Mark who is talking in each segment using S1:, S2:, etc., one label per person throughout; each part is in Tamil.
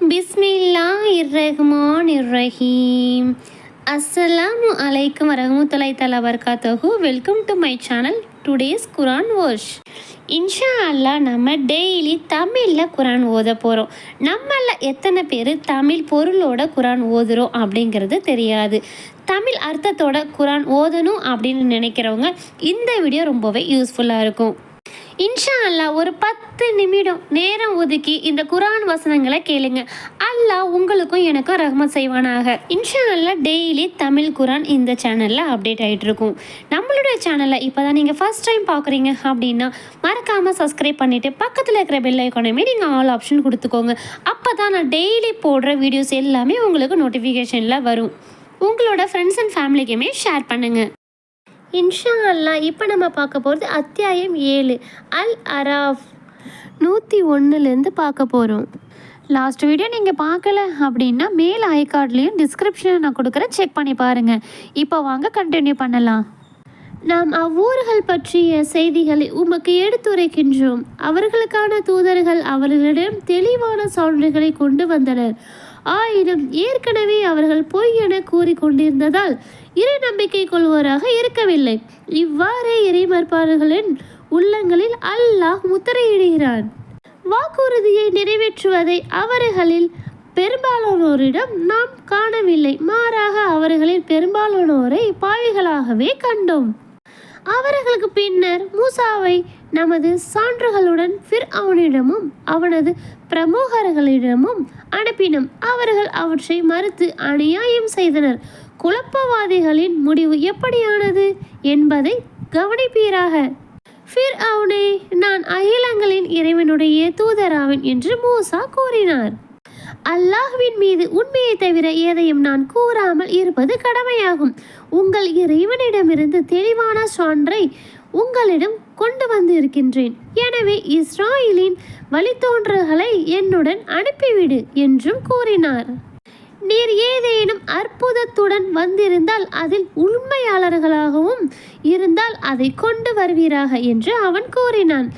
S1: பிஸ்மில்லாஹிர்ரஹ்மானிர்ரஹீம். அஸ்ஸலாமு அலைக்கும் வரஹ்மத்துல்லாஹி தஆலா வபரகாத்துஹு. Welcome to my channel. Today's Quran verse. இன்ஷா அல்லாஹ் நம்ம டெய்லி தமிழில் குரான் ஓத போகிறோம். நம்மள எத்தனை பேர் தமிழ் பொருளோட குரான் ஓதுறோம் அப்படிங்கிறது தெரியாது. தமிழ் அர்த்தத்தோட குரான் ஓதணும் அப்படின்னு நினைக்கிறவங்க இந்த வீடியோ ரொம்பவே யூஸ்ஃபுல்லாக இருக்கும். இன்ஷா அல்லாஹ் ஒரு 10 நிமிடம் நேரம் ஒதுக்கி இந்த குரான் வசனங்களை கேளுங்க. அல்லாஹ் உங்களுக்கும் எனக்கும் ரஹ்மத் செய்வானாக. இன்ஷா அல்லாஹ் டெய்லி தமிழ் குரான் இந்த சேனலில் அப்டேட் ஆகிட்டு இருக்கும். நம்மளுடைய சேனலை இப்போ தான் நீங்கள் ஃபஸ்ட் டைம் பார்க்குறீங்க அப்படின்னா மறக்காமல் சப்ஸ்கிரைப் பண்ணிவிட்டு பக்கத்தில் இருக்கிற பெல் ஐக்கானையுமே நீங்கள் ஆல் ஆப்ஷன் கொடுத்துக்கோங்க. அப்போ தான் நான் டெய்லி போடுற வீடியோஸ் எல்லாமே உங்களுக்கு நோட்டிஃபிகேஷனில் வரும். உங்களோட ஃப்ரெண்ட்ஸ் அண்ட் ஃபேமிலிக்குமே ஷேர் பண்ணுங்கள். இன்ஷா அல்லாஹ் இப்போ நம்ம பார்க்க போகிறது அத்தியாயம் 7 அல் அராஃப் 101 பார்க்க போகிறோம். லாஸ்ட் வீடியோ நீங்கள் பார்க்கல அப்படின்னா மேல் ஐகார்ட்லேயும் டிஸ்கிரிப்ஷனில் நான் கொடுக்குறேன், செக் பண்ணி பாருங்கள். இப்போ வாங்க கண்டினியூ பண்ணலாம். நாம் அவ்வூர்கள் பற்றிய செய்திகளை உமக்கு எடுத்துரைக்கின்றோம். அவர்களுக்கான தூதர்கள் அவர்களிடம் தெளிவான சான்றுகளை கொண்டு வந்தனர். ஆயினும் ஏற்கனவே அவர்கள் பொய் என கூறிக்கொண்டிருந்ததால் இறை நம்பிக்கை கொள்வோராக இருக்கவில்லை. இவ்வாறே இறைமறுப்பாளர்களின் உள்ளங்களில் அல்லாஹ் முத்திரையிடுகிறான். வாக்குறுதியை நிறைவேற்றுவதை அவர்களில் பெரும்பாலானோரிடம் நாம் காணவில்லை. மாறாக அவர்களில் பெரும்பாலானோரை பாவிகளாகவே கண்டோம். அவர்களுக்கு பின்னர் மூசாவை நமது சான்றுகளுடன் ஃபிர்அவுனிடமும் அவனது பிரமுகர்களிடமும் அனுப்பினோம். அவர்கள் அவற்றை மறுத்து அநியாயம் செய்தனர். குழப்பவாதிகளின் முடிவு எப்படியானது என்பதை கவனிப்பீராக. ஃபிர்அவுனே, நான் அகிலங்களின் இறைவனுடைய தூதராவேன் என்று மூசா கூறினார். அல்லாஹ்வின் மீது உண்மையை தவிர எதையும் நான் கூறாமல் இருப்பது கடமையாகும். உங்கள் இறைவனிடமிருந்து தெளிவான சான்றை உங்களிடம் கொண்டு வந்து இருக்கின்றேன். எனவே இஸ்ராயலின் வழித்தோன்றல்களை என்னுடன் அனுப்பிவிடு என்றும் கூறினார். நீர் ஏதேனும் அற்புதத்துடன் வந்திருந்தால் அதில் உண்மையாளர்களாகவும் இருந்தால் அதை கொண்டு வருவீராக என்று அவன் கூறினான்.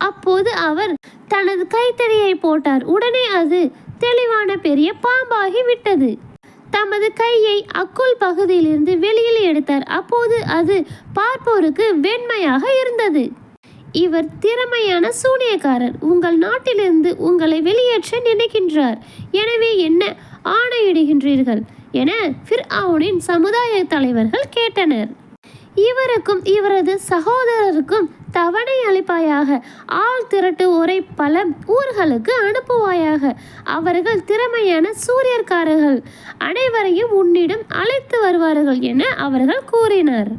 S1: அப்போது அவர் தனது கைத்தடியை போட்டார். உடனே அது தெளிவான பெரிய பாம்பாகி விட்டது. தமது கையை அக்குள் பகுதியிலிருந்து வெளியில் எடுத்தார். அப்போது அது பார்ப்போருக்கு வெண்மையாக இருந்தது. இவர் திறமையான சூனியக்காரர். உங்கள் நாட்டிலிருந்து உங்களை வெளியேற்ற நினைக்கின்றார். எனவே என்ன ஆணையிடுகின்றீர்கள் என ஃபிர்அவுனின் சமுதாய தலைவர்கள் கேட்டனர். இவருக்கும் இவரது சகோதரருக்கும் தவணை அளிப்பாயாக. ஆள் திரட்டு ஒரே பல ஊர்களுக்கு அனுப்புவாயாக. அவர்கள் திறமையான சூரியக்காரர்கள். அனைவரையும் உன்னிடம் அழைத்து வருவார்கள் என அவர்கள் கூறினர்.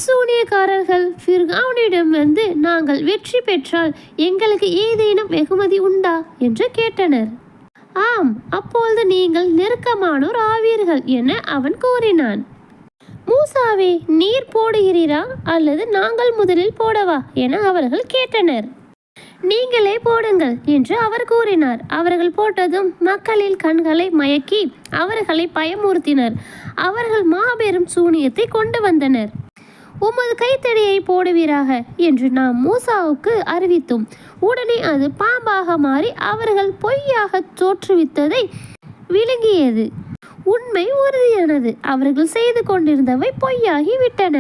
S1: சூனியக்காரர்கள் ஃபிர்அவுனிடம் வந்து நாங்கள் வெற்றி பெற்றால் எங்களுக்கு ஏதேனும் வெகுமதி உண்டா என்று கேட்டனர். ஆம், அப்பொழுது நீங்கள் நெருக்கமானோர் ஆவீர்கள் என அவன் கூறினான். மூசாவே, நீர் போடுகிறீரா அல்லது நாங்கள் முதலில் போடவா என அவர்கள் கேட்டனர். நீங்களே போடுங்கள் என்று அவர் கூறினார். அவர்கள் போட்டதும் மக்களின் கண்களை மயக்கி அவர்களை பயமுறுத்தினர். அவர்கள் மாபெரும் சூனியத்தை கொண்டு வந்தனர். உமது கைத்தடியை போடுவீராக என்று நாம் மூசாவுக்கு அறிவித்தோம். உடனே அது பாம்பாக மாறி அவர்கள் பொய்யாக தோற்றுவித்ததை விழுங்கியது. உண்மை உறுதியானது. அவர்கள் செய்து கொண்டிருந்தவை பொய்யாகி விட்டன.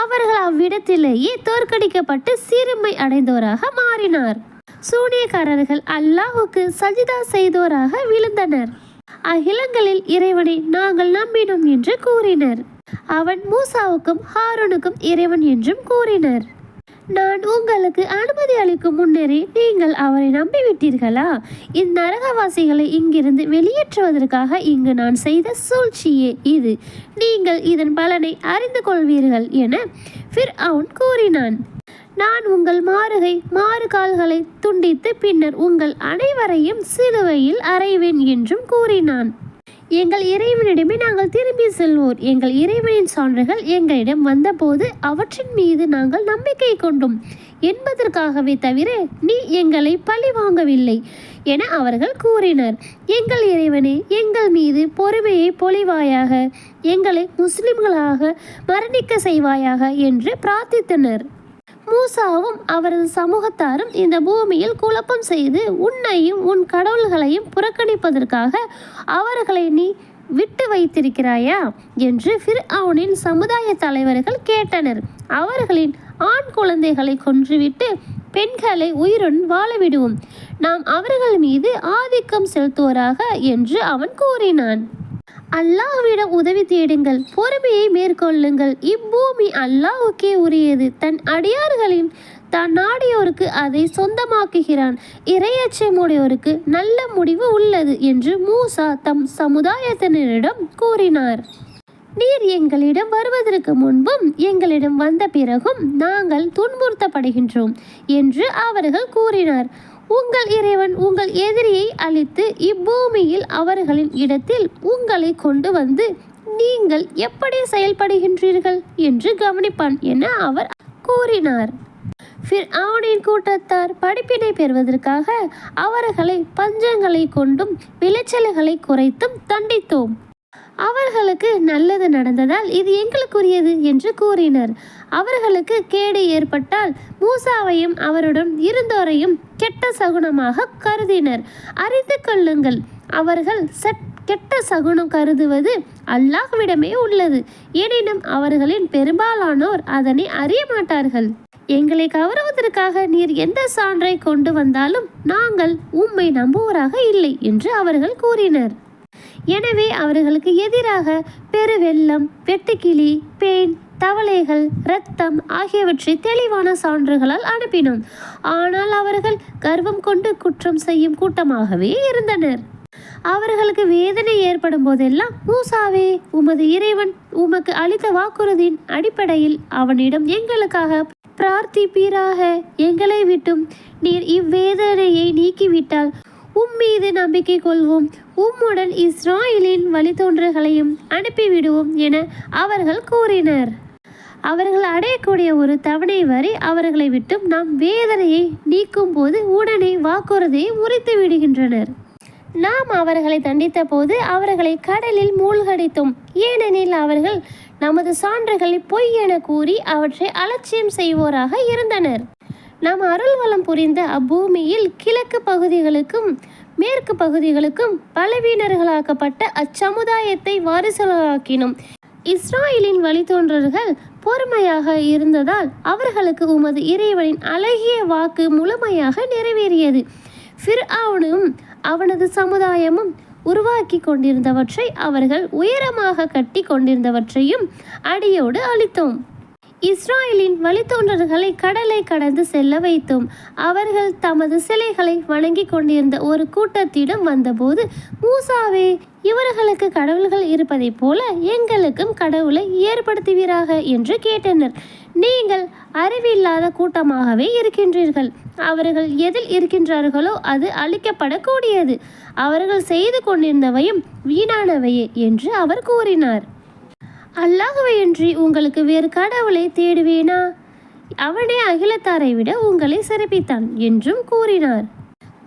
S1: அவர்கள் அவ்விடத்திலேயே தோற்கடிக்கப்பட்டு சிறுமை அடைந்தோராக மாறினார். சூனியக்காரர்கள் அல்லாஹுக்கு சஜிதா செய்தோராக விழுந்தனர். அகிலங்களில் இறைவனை நாங்கள் நம்பினோம் என்று கூறினர். அவன் மூசாவுக்கும் ஹாரூனுக்கும் இறைவன் என்றும் கூறினர். நான் உங்களுக்கு அனுமதி அளிக்கும் முன்னரே நீங்கள் அவரை நம்பிவிட்டீர்களா? இந்நரகவாசிகளை இங்கிருந்து வெளியேற்றுவதற்காக இங்கு நான் செய்த சூழ்ச்சியே இது. நீங்கள் இதன் பலனை அறிந்து கொள்வீர்கள் என ஃபிர்அவுன் கூறினான். நான் உங்கள் மாறுகால்களை துண்டித்து பின்னர் உங்கள் அனைவரையும் சிலுவையில் அறைவேன் என்றும் கூறினான். எங்கள் இறைவனிடமே நாங்கள் திரும்பி செல்வோர். எங்கள் இறைவனின் சான்றுகள் எங்களிடம் வந்தபோது அவற்றின் மீது நாங்கள் நம்பிக்கை கொண்டோம் என்பதற்காகவே தவிர நீ எங்களை பழி வாங்கவில்லை என அவர்கள் கூறினர். எங்கள் இறைவனே, எங்கள் மீது பொறுமையை பொழிவாயாக, எங்களை முஸ்லிம்களாக மரணிக்க செய்வாயாக என்று பிரார்த்தித்தனர். மூசாவும் அவரது சமூகத்தாரும் இந்த பூமியில் குழப்பம் செய்து உன்னையும் உன் கடவுள்களையும் புறக்கணிப்பதற்காக அவர்களை நீ விட்டு வைத்திருக்கிறாயா என்று ஃபிர்அவுனின் சமுதாய தலைவர்கள் கேட்டனர். அவர்களின் ஆண் குழந்தைகளை கொன்றுவிட்டு பெண்களை உயிருடன் வாழவிடுவோம், நாம் அவர்கள் மீது ஆதிக்கம் செலுத்துவோராக என்று அவன் கூறினான். அல்லாஹ்விடம் உதவி தேடுங்கள், பொறுமையை மேற்கொள்ளுங்கள். இப்பூமி அல்லாஹ்வுக்கே உரியது. தன் அடியார்களின் தான் நாடியோருக்கு அதை சொந்தமாக்குகிறான். இறையச்சமுடையோருக்கு நல்ல முடிவு உள்ளது என்று மூசா தம் சமுதாயத்தினரிடம் கூறினார். நீர் எங்களிடம் வருவதற்கு முன்பும் எங்களிடம் வந்த பிறகும் நாங்கள் துன்புறுத்தப்படுகின்றோம் என்று அவர்கள் கூறினார். உங்கள் இறைவன் உங்கள் எதிரியை அழித்து இப்பூமியில் அவர்களின் இடத்தில் உங்களை கொண்டு வந்து நீங்கள் எப்படி செயல்படுகின்றீர்கள் என்று கவனிப்பான் என அவர் கூறினார். ஃபிர்அவுனின் கூட்டத்தார் படிப்பினை பெறுவதற்காக அவர்களை பஞ்சங்களை கொண்டும் விளைச்சல்களை குறைத்தும் தண்டித்தோம். அவர்களுக்கு நல்லது நடந்ததால் இது எங்களுக்குரியது என்று கூறினர். அவர்களுக்கு கேடு ஏற்பட்டால் மூசாவையும் அவருடன் இருந்தோரையும் கெட்ட சகுனமாக கருதினர். அறிந்து கொள்ளுங்கள், அவர்கள் கெட்ட சகுனம் கருதுவது அல்லாஹ்விடமே உள்ளது. எனினும் அவர்களின் பெரும்பாலானோர் அதனை அறிய மாட்டார்கள். எங்களை கவருவதற்காக நீர் எந்த சான்றை கொண்டு வந்தாலும் நாங்கள் உம்மை நம்புவோராக இல்லை என்று அவர்கள் கூறினர். எனவே அவர்களுக்கு எதிராக பெருவெள்ளம், வெட்டுக்கிளி, பேன், தவளைகள், இரத்தம் ஆகியவற்றை தெளிவான சான்றுகளால் அனுப்பினோம். ஆனால் அவர்கள் கர்வம் கொண்டு குற்றம் செய்யும் கூட்டமாகவே இருந்தனர். அவர்களுக்கு வேதனை ஏற்படும் போதெல்லாம், மூசாவே, உமது இறைவன் உமக்கு அளித்த வாக்குறுதியின் அடிப்படையில் அவனிடம் எங்களுக்காக பிரார்த்திப்பீராக. எங்களை விட்டும் நீர் இவ்வேதனையை நீக்கிவிட்டால் உம்மீது நம்பிக்கை கொள்வோம், உம்முடன் இஸ்ராயலின் வழித்தோன்றல்களையும் அனுப்பிவிடுவோம் என அவர்கள் கூறினர். அவர்கள் அடையக்கூடிய ஒரு தவணை வரை அவர்களை விட்டும் நாம் வேதனையை நீக்கும் போது உடனே வாக்குறுதியை முறித்து விடுகின்றனர். நாம் அவர்களை தண்டித்த போது அவர்களை கடலில் மூழ்கடித்தோம். ஏனெனில் அவர்கள் நமது சான்றுகளை பொய் என கூறி அவற்றை அலட்சியம் செய்வோராக இருந்தனர். நாம் அருள்வளம் புரிந்த அப்பூமியில் கிழக்கு பகுதிகளுக்கும் மேற்கு பகுதிகளுக்கும் பலவீனர்களாக்கப்பட்ட அச்சமுதாயத்தை வாரிசுகளாக்கினோம். இஸ்ராயலின் வழித்தோன்றர்கள் பொறுமையாக இருந்ததால் அவர்களுக்கு உமது இறைவனின் அழகிய வாக்கு முழுமையாக நிறைவேறியது. ஃபிர்அவுனும் அவனது சமுதாயமும் உருவாக்கி கொண்டிருந்தவற்றை அவர்கள் உயரமாக கட்டி கொண்டிருந்தவற்றையும் அடியோடு அழித்தோம். இஸ்ராயலின் வழித்தோன்றல்களை கடலை கடந்து செல்ல வைத்தோம். அவர்கள் தமது சிலைகளை வணங்கி கொண்டிருந்த ஒரு கூட்டத்திடம் வந்தபோது, மூசாவே, இவர்களுக்கு கடவுள்கள் இருப்பதைப் போல எங்களுக்கும் கடவுளை ஏற்படுத்துவீராக என்று கேட்டனர். நீங்கள் அறிவில்லாத கூட்டமாகவே இருக்கின்றீர்கள். அவர்கள் எதில் இருக்கின்றார்களோ அது அழிக்கப்படக்கூடியது. அவர்கள் செய்து கொண்டிருந்தவையும் வீணானவையே என்று அவர் கூறினார். அல்லாஹ்வையின்றி உங்களுக்கு வேறு கடவுளை தேடுவேனா? அவனே அகிலத்தாரை விட உங்களை சிறப்பித்தான் என்றும் கூறினார்.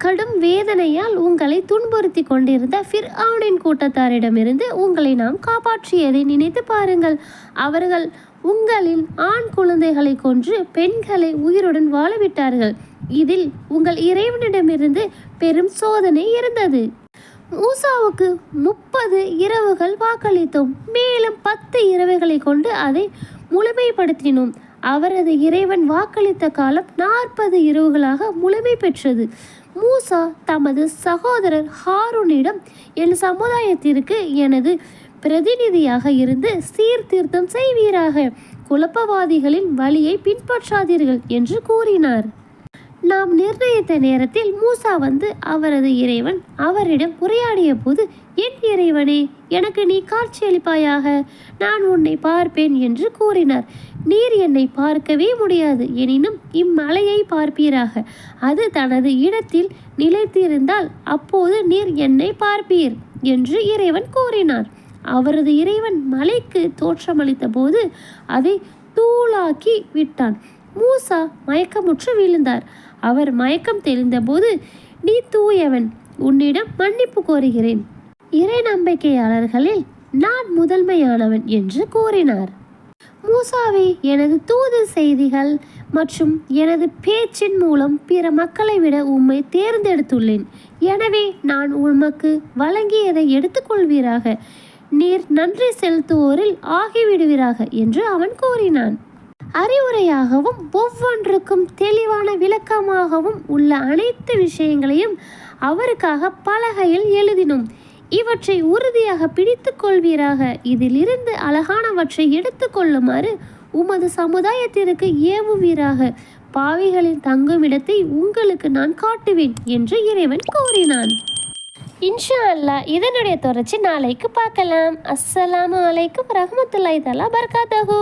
S1: கடும் வேதனையால் உங்களை துன்புறுத்தி கொண்டிருந்த ஃபிர்அவுனின் கூட்டத்தாரிடமிருந்து உங்களை நாம் காப்பாற்றியதை நினைத்து பாருங்கள். அவர்கள் உங்களின் ஆண் குழந்தைகளை கொன்று பெண்களை உயிருடன் வாழவிட்டார்கள். இதில் உங்கள் இறைவனிடமிருந்து பெரும் சோதனை இருந்தது. மூசாவுக்கு 30 இரவுகள் வாக்களித்தோம். மேலும் 10 இரவுகளை கொண்டு அதை முழுமைப்படுத்தினோம். அவரது இறைவன் வாக்களித்த காலம் 40 இரவுகளாக முழுமை பெற்றது. மூசா தமது சகோதரர் ஹாரூனிடம், என் சமுதாயத்திற்கு எனது பிரதிநிதியாக இருந்து சீர்திருத்தம் செய்வீராக, குழப்பவாதிகளின் வழியை பின்பற்றாதீர்கள் என்று கூறினார். நாம் நிர்ணயித்த நேரத்தில் மூசா வந்து அவரது இறைவன் அவரிடம் உரையாடிய போது, என் இறைவனே, எனக்கு நீ காட்சியளிப்பாயாக, நான் உன்னை பார்ப்பேன் என்று கூறினார். நீர் என்னை பார்க்கவே முடியாது, எனினும் இம்மலையை பார்ப்பீராக. அது தனது இடத்தில் நிலைத்திருந்தால் அப்போது நீர் என்னை பார்ப்பீர் என்று இறைவன் கூறினார். அவரது இறைவன் மலைக்கு தோற்றமளித்த போது அதை தூளாக்கி விட்டான். மூசா மயக்கமுற்று விழுந்தார். அவர் மயக்கம் தெளிந்தபோது, நீ தூயவன், உன்னிடம் மன்னிப்பு கோருகிறேன், இறை நம்பிக்கையாளர்களில் நான் முதன்மையானவன் என்று கூறினார். மூசாவே, எனது தூது செய்திகள் மற்றும் எனது பேச்சின் மூலம் பிற மக்களை விட உம்மை தேர்ந்தெடுத்துள்ளேன். எனவே நான் உமக்கு வழங்கியதை எடுத்துக்கொள்வீராக. நீர் நன்றி செலுத்துவோரில் ஆகிவிடுவீராக என்று அவன் கூறினான். அறிவுரையாகவும் ஒவ்வொன்றுக்கும் தெளிவான விளக்கமாகவும் உள்ள அனைத்து விஷயங்களையும் அவருக்காக பலகையில் எழுதினோம். இவற்றை உறுதியாக பிடித்து கொள்வீராக. இதிலிருந்து அழகானவற்றை எடுத்து கொள்ளுமாறு உமது சமுதாயத்திற்கு ஏவுவீராக. பாவிகளின் தங்குமிடத்தை உங்களுக்கு நான் காட்டுவேன் என்று இறைவன் கூறினான். இன்ஷா அல்லாஹ் இதனுடைய தொடர்ச்சி நாளைக்கு பார்க்கலாம். அஸ்ஸலாமு அலைக்கும் வரஹ்மத்துல்லாஹி தஆலா பரகாத்துஹு.